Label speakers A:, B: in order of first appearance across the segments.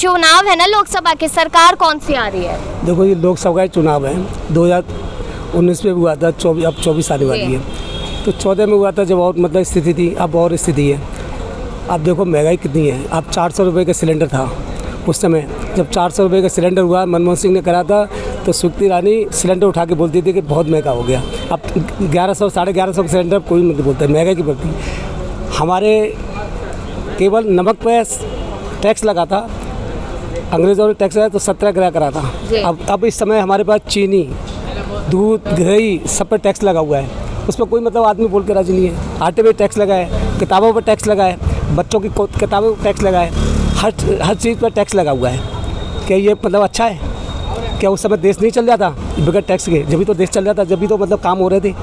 A: चुनाव है ना लोकसभा के, सरकार कौन सी आ रही है?
B: देखो ये लोकसभा का चुनाव है, 2019 में हुआ था, अब 24 आने वाली है। तो 14 में हुआ था जब और मतलब स्थिति थी, अब और स्थिति है। अब देखो महंगाई कितनी है। अब 400 रुपये का सिलेंडर था उस समय, जब 400 रुपये का सिलेंडर हुआ, मनमोहन सिंह ने करा था, तो स्मृति ईरानी सिलेंडर उठा के बोलती थी कि बहुत महंगा हो गया। अब 1100 साढ़े 1100 का सिलेंडर कोई नहीं बोलता, महंगाई की बढ़ती। हमारे केवल नमक पे टैक्स लगा था, अंग्रेज़ों ने टैक्स लगाया तो सत्याग्रह करा था। अब इस समय हमारे पास चीनी, दूध, घी सब पर टैक्स लगा हुआ है। उस पर कोई मतलब आदमी बोल के राजी नहीं है। आटे पे टैक्स लगा है, किताबों पर टैक्स लगा है, बच्चों की किताबों पर टैक्स लगा है, हर चीज़ पर टैक्स लगा हुआ है। क्या ये मतलब अच्छा है? क्या उस समय देश नहीं चल रहा था बगैर टैक्स के? जब भी तो देश चल रहा था, जब भी तो मतलब काम हो रहे थे,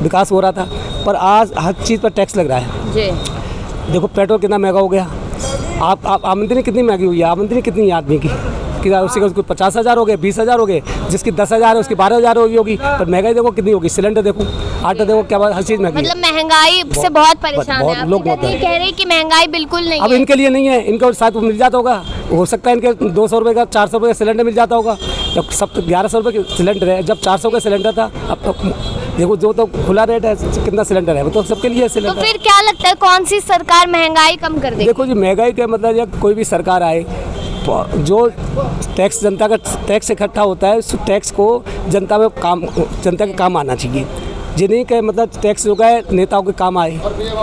B: विकास हो रहा था। पर आज हर चीज़ पर टैक्स लग रहा है जी। देखो पेट्रोल कितना महंगा हो गया। आप आमदनी कितनी महंगी हुई है, आमदनी कितनी है आदमी की? उसको 50,000 हो गए, 20,000 हो गए, जिसकी 10,000 है उसकी 12,000 होगी। पर महंगाई देखो कितनी होगी। सिलेंडर देखो, आटा देखो, क्या बात, हर चीज़ महंगी।
A: मतलब महंगाई से बहुत परेशान है आप लोग। ये कह रहे हैं कि महंगाई बिल्कुल नहीं
B: अब
A: है।
B: इनके लिए नहीं है, इनको साथ मिल जाता होगा, हो सकता है इनके 200 रुपये का 400 रुपये का सिलेंडर मिल जाता होगा। जब सब 1100 रुपये का सिलेंडर है, जब 400 का सिलेंडर था, अब तो देखो जो तो खुला रेट है, कितना सिलेंडर है, वो तो सबके लिए सिलेंडर।
A: तो फिर क्या लगता है कौन सी सरकार महंगाई कम कर देगी?
B: देखो जी, महंगाई का मतलब जब कोई भी सरकार आए, जो टैक्स जनता का टैक्स इकट्ठा होता है, उस टैक्स को जनता के काम आना चाहिए। ये नहीं कि मतलब टैक्स जो है नेताओं के काम आए,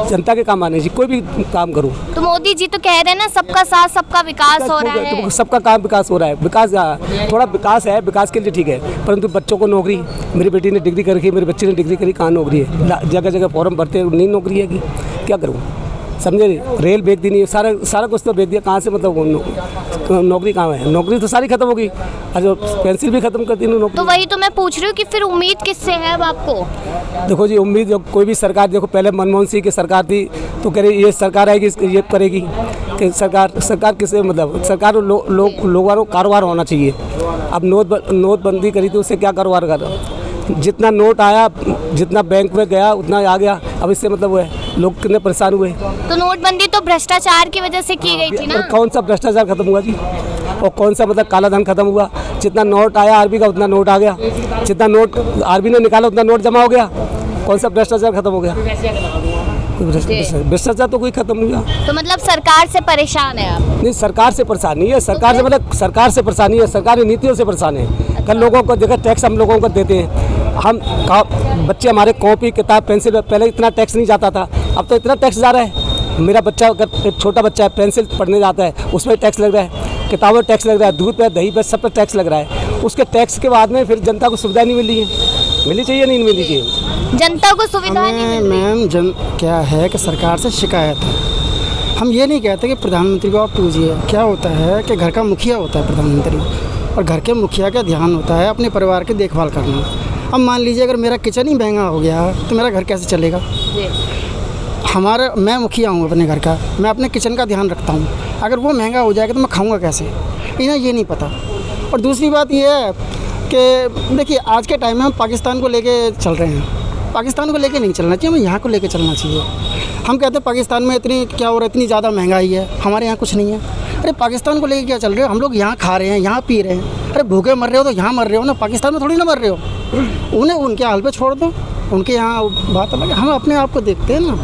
B: जनता के काम आने चाहिए। कोई भी काम करो। तो
A: मोदी जी तो कह रहे हैं ना, सबका साथ सबका विकास हो रहा है।
B: तो सबका काम विकास हो रहा है। विकास थोड़ा विकास है, विकास के लिए ठीक है, परंतु बच्चों को नौकरी, मेरी बेटी ने डिग्री कर रखी है, मेरे बच्चे ने डिग्री करी, कहाँ नौकरी है? जगह जगह फॉर्म भरते हैं, नहीं नौकरी है कि क्या करूँ? समझे? रेल बेच दी नहीं, सारा कुछ तो बेच दिया। कहाँ से मतलब नौकरी कहाँ है? नौकरी तो सारी खत्म होगी। जो पेंसिल भी खत्म कर दी नौकरी।
A: तो वही तो मैं पूछ रही हूँ कि फिर उम्मीद किससे है अब आपको?
B: देखो जी, उम्मीद जो कोई भी सरकार, देखो पहले मनमोहन सिंह की सरकार थी, तो कह रही ये सरकार आएगी, ये करेगी कि सरकार किसे मतलब सरकार लोगों को कारोबार होना चाहिए। अब नोटबंदी करी थी, उससे क्या कारोबार कर? जितना नोट आया, जितना बैंक में गया उतना आ गया। अब इससे मतलब वो है, लोग कितने परेशान हुए।
A: तो नोटबंदी तो भ्रष्टाचार की वजह से की गई थी ना?
B: कौन सा भ्रष्टाचार खत्म हुआ जी? और कौन सा मतलब काला धन खत्म हुआ? जितना नोट आया आरबी का, उतना नोट आ गया। जितना नोट आरबी ने निकाला, उतना नोट जमा हो गया। कौन सा भ्रष्टाचार खत्म हो गया? भ्रष्टाचार तो कोई खत्म नहीं हुआ।
A: तो मतलब सरकार से परेशान है आप?
B: नहीं, सरकार से परेशान नहीं है। सरकार से मतलब सरकार से परेशानी है, सरकारी नीतियों से परेशान है। कल लोगों को देखा, टैक्स हम लोगों को देते हैं। हम बच्चे हमारे कॉपी, किताब, पेंसिल, पहले इतना टैक्स नहीं जाता था, अब तो इतना टैक्स जा रहा है। मेरा बच्चा, अगर एक छोटा बच्चा है, पेंसिल पढ़ने जाता है, उसमें टैक्स लग रहा है, किताबों पर टैक्स लग रहा है, दूध पे, दही पे, सब पर टैक्स लग रहा है। उसके टैक्स के बाद में फिर जनता को सुविधा नहीं मिल रही है। मिलनी चाहिए नहीं मिलनी चाहिए
A: जनता को सुविधा? नहीं
C: मैम, क्या है कि सरकार से शिकायत है। हम ये नहीं कहते कि प्रधानमंत्री को आप पूछिए। क्या होता है कि घर का मुखिया होता है प्रधानमंत्री, और घर के मुखिया का ध्यान होता है अपने परिवार की देखभाल करना। अब मान लीजिए अगर मेरा किचन ही महंगा हो गया तो मेरा घर कैसे चलेगा? मैं मुखिया हूँ अपने घर का, मैं अपने किचन का ध्यान रखता हूँ। अगर वो महंगा हो जाएगा तो मैं खाऊंगा कैसे? इन्हें ये नहीं पता। और दूसरी बात ये है कि देखिए, आज के टाइम में हम पाकिस्तान को लेके चल रहे हैं। पाकिस्तान को लेके नहीं चलना चाहिए, हमें यहाँ को लेके चलना चाहिए। हम कहते हैं पाकिस्तान में इतनी क्या हो रहा है, इतनी ज़्यादा महंगाई है, हमारे यहाँ कुछ नहीं है। अरे पाकिस्तान को लेके क्या चल रहे हो? हम लोग यहाँ खा रहे हैं, यहाँ पी रहे हैं। अरे भूखे मर रहे हो तो यहाँ मर रहे हो ना, पाकिस्तान में थोड़ी ना मर रहे हो। उन्हें उनके हाल पे छोड़ दो, उनके यहाँ बात अलग है। हम अपने आप को देखते हैं ना,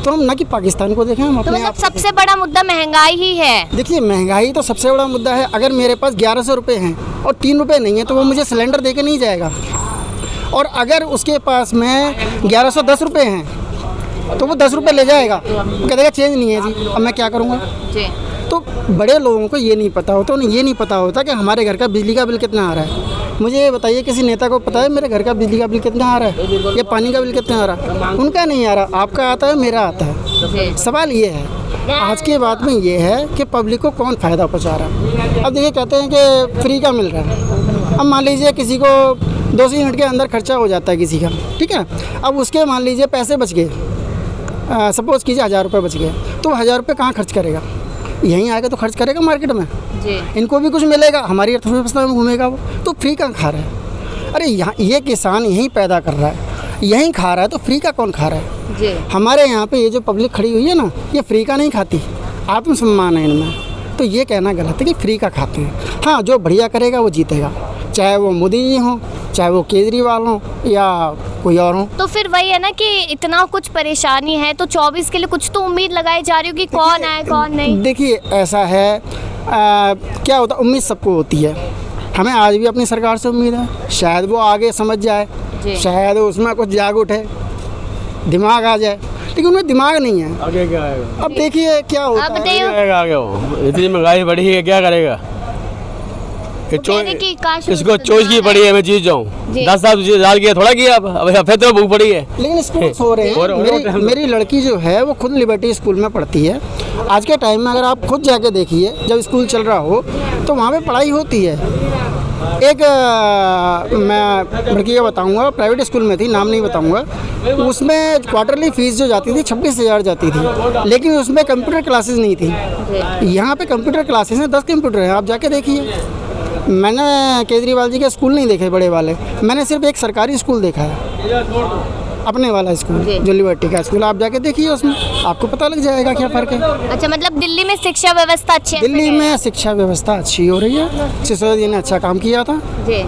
C: तो हम ना कि पाकिस्तान को देखें, हम अपने आप।
A: सबसे बड़ा मुद्दा महंगाई ही है।
C: देखिए, महंगाई तो सबसे बड़ा मुद्दा है। अगर मेरे पास 1100 रुपये हैं और 3 रुपये नहीं है, तो वो मुझे सिलेंडर दे के नहीं जाएगा। और अगर उसके पास में 1110 रुपये हैं तो वो 10 रुपये ले जाएगा, वो कह देगा चेंज नहीं है जी, अब मैं क्या करूँगा? तो बड़े लोगों को ये नहीं पता होता, उन्हें ये नहीं पता होता कि हमारे घर का बिजली का बिल कितना आ रहा है। मुझे ये बताइए, किसी नेता को पता है मेरे घर का बिजली का बिल कितना आ रहा है या पानी का बिल कितना आ रहा है? उनका नहीं आ रहा, आपका आता है, मेरा आता है। सवाल ये है, आज के बाद में ये है कि पब्लिक को कौन फ़ायदा पहुँचा रहा है। अब देखिए, कहते हैं कि फ्री का मिल रहा है। अब मान लीजिए किसी को 2 मिनट के अंदर खर्चा हो जाता है किसी का, ठीक है। अब उसके मान लीजिए पैसे बच गए, सपोज़ कीजिए 1000 रुपये बच गए, तो 1000 रुपये कहाँ खर्च करेगा? यहीं आएगा तो खर्च करेगा मार्केट में जी। इनको भी कुछ मिलेगा, हमारी अर्थव्यवस्था में घूमेगा वो, तो फ्री का खा रहा है। अरे यहाँ ये किसान यहीं पैदा कर रहा है, यहीं खा रहा है, तो फ्री का कौन खा रहा है जी। हमारे यहाँ पे ये जो पब्लिक खड़ी हुई है ना, ये फ्री का नहीं खाती, आत्मसम्मान है इनमें। तो ये कहना गलत है कि फ्री का खाते हैं। हाँ, जो बढ़िया करेगा वो जीतेगा, चाहे वो मोदी जी हों, चाहे वो केजरीवाल हों या कोई और हो।
A: तो फिर वही है ना कि इतना कुछ परेशानी है तो 24 के लिए कुछ तो उम्मीद लगाई जा रही होगी, कौन आए कौन नहीं।
C: देखिए ऐसा है, क्या होता, उम्मीद सबको होती है। हमें आज भी अपनी सरकार से उम्मीद है, शायद वो आगे समझ जाए, शायद उसमें कुछ जाग उठे, दिमाग आ जाए, लेकिन उनमें दिमाग नहीं है।
D: आगे क्या आएगा?
C: अब देखिए क्या होता है।
D: आगे वो इतनी महंगाई बढ़ी है, क्या करेगा? किसको चोइस की पड़ी है मैं जीत जाऊँ? 10 साल तुझे किया थोड़ा किया, अब फिर तो भूख पड़ी है।
C: लेकिन स्कूल हो रहे हैं। मेरी लड़की जो है वो खुद लिबर्टी स्कूल में पढ़ती है। आज के टाइम में अगर आप खुद जाके देखिए, जब स्कूल चल रहा हो तो वहाँ पे पढ़ाई होती है। एक मैं लड़की का बताऊंगा, प्राइवेट स्कूल में थी, नाम नहीं बताऊंगा, उसमें क्वार्टरली फीस जो जाती थी 26,000 जाती थी, लेकिन उसमें कंप्यूटर क्लासेस नहीं थी। यहाँ पे कंप्यूटर क्लासेस हैं, 10 कंप्यूटर हैं, आप जाके देखिए। मैंने केजरीवाल जी के स्कूल नहीं देखे बड़े वाले, मैंने सिर्फ एक सरकारी स्कूल देखा है, अपने वाला स्कूल जो लिबर्टी का स्कूल। आप जाके देखिए, उसमें आपको पता लग जाएगा क्या फ़र्क है।
A: अच्छा, मतलब दिल्ली में शिक्षा व्यवस्था अच्छी है?
C: दिल्ली में शिक्षा व्यवस्था अच्छी हो रही है। सिसोदिया जी ने अच्छा काम किया था
A: जी,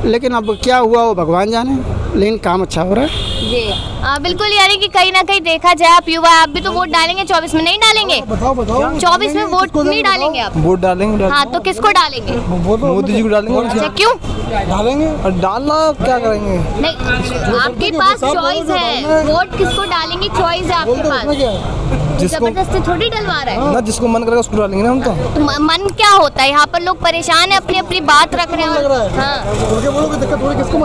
C: लेकिन अब क्या हुआ वो भगवान जाने, लेकिन काम अच्छा हो रहा है
A: जी। बिल्कुल, यानी कि कहीं ना कहीं देखा जाए, आप युवा, आप भी तो वोट डालेंगे 24 में? नहीं डालेंगे?
C: बताओ
A: 24 में वोट नहीं डालेंगे आप?
E: वोट डालेंगे।
A: हाँ, तो किसको डालेंगे?
E: मोदी जी को डालेंगे।
A: अच्छा, क्यों
E: डालेंगे? और डालना क्या करेंगे?
A: नहीं, आपके पास चॉइस है, वोट किसको डालेंगे चॉइस है आपके पास, जबरदस्ती थोड़ी डलवा रहा है
E: ना, जिसको मन करेगा उसको डालेंगे ना हम तो।
A: मन क्या होता है? यहाँ पर लोग परेशान है, अपनी अपनी बात रख रहे हैं। हाँ,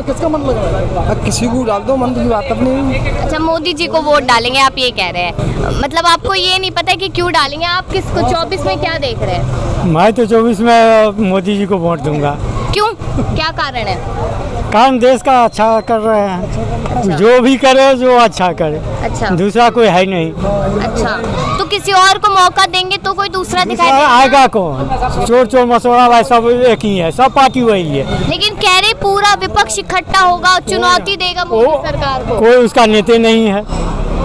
C: किसका मन लग रहा है?
E: किसी को डाल दो, मन की बात अपनी।
A: अच्छा, मोदी जी को वोट डालेंगे आप ये कह रहे हैं, मतलब आपको ये नहीं पता कि क्यों डालेंगे? आप किसको 24 में क्या देख रहे हैं?
F: मैं तो 24 में मोदी जी को वोट दूंगा।
A: क्यों, क्या कारण है?
F: काम देश का अच्छा कर रहे हैं, जो भी करे जो अच्छा करे।
A: अच्छा,
F: दूसरा कोई है नहीं।
A: अच्छा, तो किसी और को मौका देंगे तो कोई दूसरा दिखाई देगा?
F: आएगा कौन? चोर चोर मसोड़ा भाई सब एक ही है, सब पार्टी वही है।
A: लेकिन कह रहे पूरा विपक्ष इकट्ठा होगा, चुनौती देगा मोदी सरकार को।
F: कोई उसका नेता नहीं है,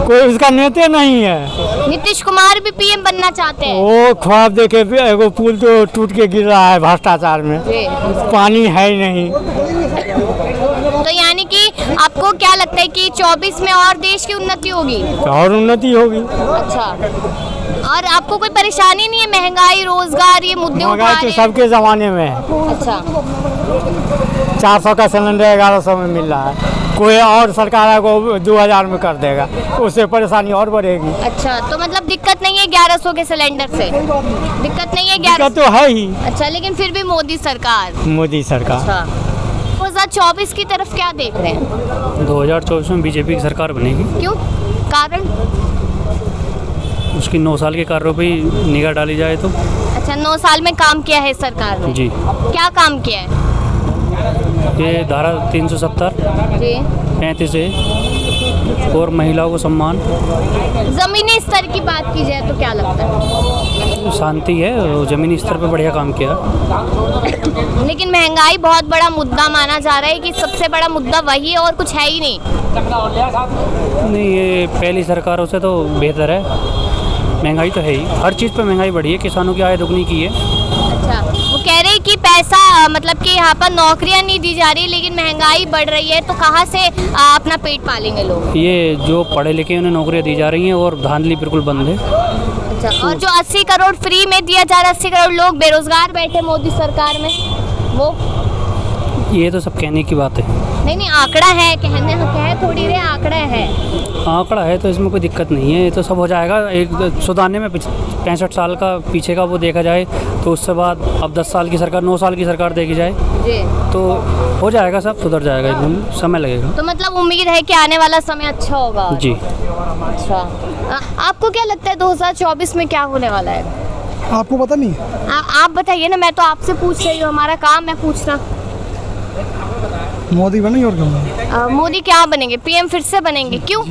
F: कोई उसका नेता नहीं है।
A: नीतीश कुमार भी पीएम बनना चाहते हैं।
F: वो ख्वाब देखे एगो पुल तो टूट के गिर रहा है भ्रष्टाचार में, पानी है नहीं।
A: तो यानी कि आपको क्या लगता है कि 24 में और देश की उन्नति होगी?
F: और उन्नति होगी।
A: अच्छा, और आपको कोई परेशानी नहीं है? महंगाई, रोजगार, ये मुद्दे उठा
F: महंगाई
A: रहे
F: तो
A: हैं?
F: सबके ज़माने में है।
A: अच्छा,
F: 400 का सिलेंडर 1100 में मिल रहा है, कोई और सरकार को 2000 में कर देगा, उससे परेशानी और बढ़ेगी।
A: अच्छा, तो मतलब दिक्कत नहीं है 1100 के सिलेंडर से? दिक्कत नहीं है 1100?
F: दिक्कत तो है ही।
A: अच्छा, लेकिन फिर भी मोदी सरकार।
F: मोदी सरकार।
A: अच्छा, 2024 की तरफ क्या देख रहे हैं?
G: 2024 में बीजेपी की सरकार बनेगी।
A: क्यों, कारण?
G: उसकी 9 साल के कार्यों पे निगाह डाली जाए तो।
A: अच्छा, 9 साल में काम किया है सरकार ने?
G: जी।
A: क्या काम किया है?
G: ये धारा 370
A: जी,
G: 35 है और महिलाओं को सम्मान।
A: जमीनी स्तर की बात की जाए तो क्या लगता है?
G: शांति है, ज़मीनी स्तर पे बढ़िया काम किया।
A: लेकिन महंगाई बहुत बड़ा मुद्दा माना जा रहा है कि सबसे बड़ा मुद्दा वही है और कुछ है ही नहीं।
G: नहीं, ये पहली सरकारों से तो बेहतर है। महंगाई तो है ही, हर चीज़ पे महंगाई बढ़ी है, किसानों की आय दुगनी की है।
A: अच्छा, वो कह रहे हैं कि पैसा, मतलब कि यहाँ पर नौकरियाँ नहीं दी जा रही, लेकिन महंगाई बढ़ रही है, तो कहाँ से अपना पेट पालेंगे लोग?
G: ये जो पढ़े लिखे उन्हें नौकरियाँ दी जा रही हैं और धांधली बिल्कुल बंद है।
A: अच्छा, और जो 80 करोड़ फ्री में दिया जा रहा है, 80 करोड़ लोग बेरोजगार बैठे मोदी सरकार में, वो
G: ये तो सब कहने की बात है।
A: नहीं, आंकड़ा है, कहने कह थोड़ी रे, आंकड़ा है।
G: आंकड़ा है तो इसमें कोई दिक्कत नहीं है, ये तो सब हो जाएगा। एक सुधारने में 65 साल का पीछे का वो देखा जाए तो उससे बाद अब 10 साल की सरकार, 9 साल की सरकार देखी जाए
A: जी,
G: तो हो जाएगा, सब सुधर जाएगा, एकदम समय लगेगा।
A: तो मतलब उम्मीद है कि आने वाला समय अच्छा होगा?
G: जी।
A: अच्छा, आपको क्या लगता है 2024 में क्या होने वाला है?
C: आपको पता नहीं?
A: आप बताइए ना, मैं तो आपसे पूछ रही हूँ, हमारा काम है पूछना।
C: मोदी बनेंगे और क्या
A: मोदी क्या बनेंगे? पीएम फिर से बनेंगे? क्यों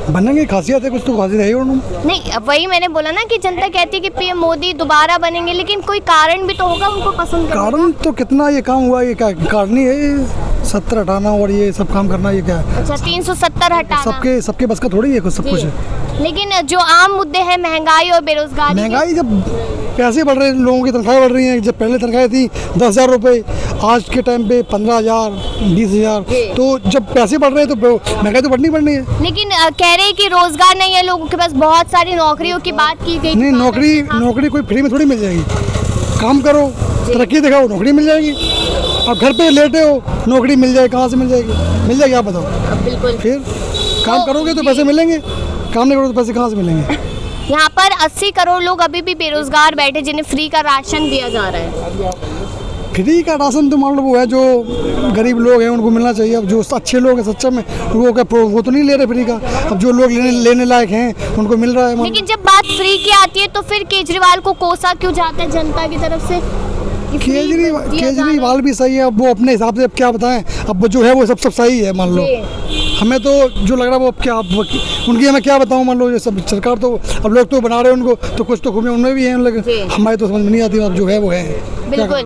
C: बनेंगे? खासियत है, कुछ तो खासियत है उन्होंने।
A: नहीं, अब वही मैंने बोला ना कि जनता कहती है कि पीएम मोदी दोबारा बनेंगे, लेकिन कोई कारण भी तो होगा उनको पसंद करने का।
C: कारण तो कितना ये काम हुआ, ये क्या कारण नहीं है 70 हटाना और ये सब काम करना, ये क्या है?
A: अच्छा, 370 हटाना
C: सबके बस का थोड़ी है सब कुछ है।
A: लेकिन जो आम मुद्दे हैं, महंगाई और बेरोजगारी,
C: महंगाई जब
H: पैसे बढ़ रहे हैं, लोगों की तनख्वाहें बढ़ रही हैं। जब पहले तनख्वाहें थी 10,000 रुपये, आज के टाइम पे 15,000, 20,000। तो जब पैसे बढ़ रहे हैं तो महंगाई तो बढ़नी है।
A: लेकिन कह रहे हैं कि रोजगार नहीं है लोगों के पास, बहुत सारी नौकरियों की बात की गई।
H: नहीं, नौकरी कोई फ्री में थोड़ी मिल जाएगी। काम करो, तरक्की दिखाओ, नौकरी मिल जाएगी। अब घर पे लेटे हो, नौकरी मिल जाएगी, कहाँ से मिल जाएगी आप बताओ।
A: बिल्कुल।
H: फिर काम करोगे तो पैसे मिलेंगे, काम नहीं करोगे तो पैसे कहाँ से मिलेंगे।
A: यहाँ पर 80 करोड़ लोग अभी भी बेरोजगार बैठे जिन्हें फ्री का राशन दिया जा रहा है।
H: फ्री का राशन तो मान लो वो है जो गरीब लोग हैं उनको मिलना चाहिए। अब जो अच्छे लोग हैं सच्चा में वो तो नहीं ले रहे फ्री का। अब जो लोग लेने लायक हैं उनको मिल रहा है।
A: लेकिन जब बात फ्री की आती है तो फिर केजरीवाल को कोसा क्यों जाता है जनता की तरफ से?
H: केजरीवाल भी सही है। अब वो अपने हिसाब से अब क्या बताएं। अब जो है वो सब सही है मान लो। हमें तो जो लग रहा है वो अब क्या उनकी हमें क्या बताऊं। मान लो ये सब सरकार तो अब लोग तो बना रहे हैं उनको, तो कुछ तो खूबियाँ उनमें भी हैं। हमारे तो समझ में नहीं आती। अब जो है वो है।
A: बिल्कुल।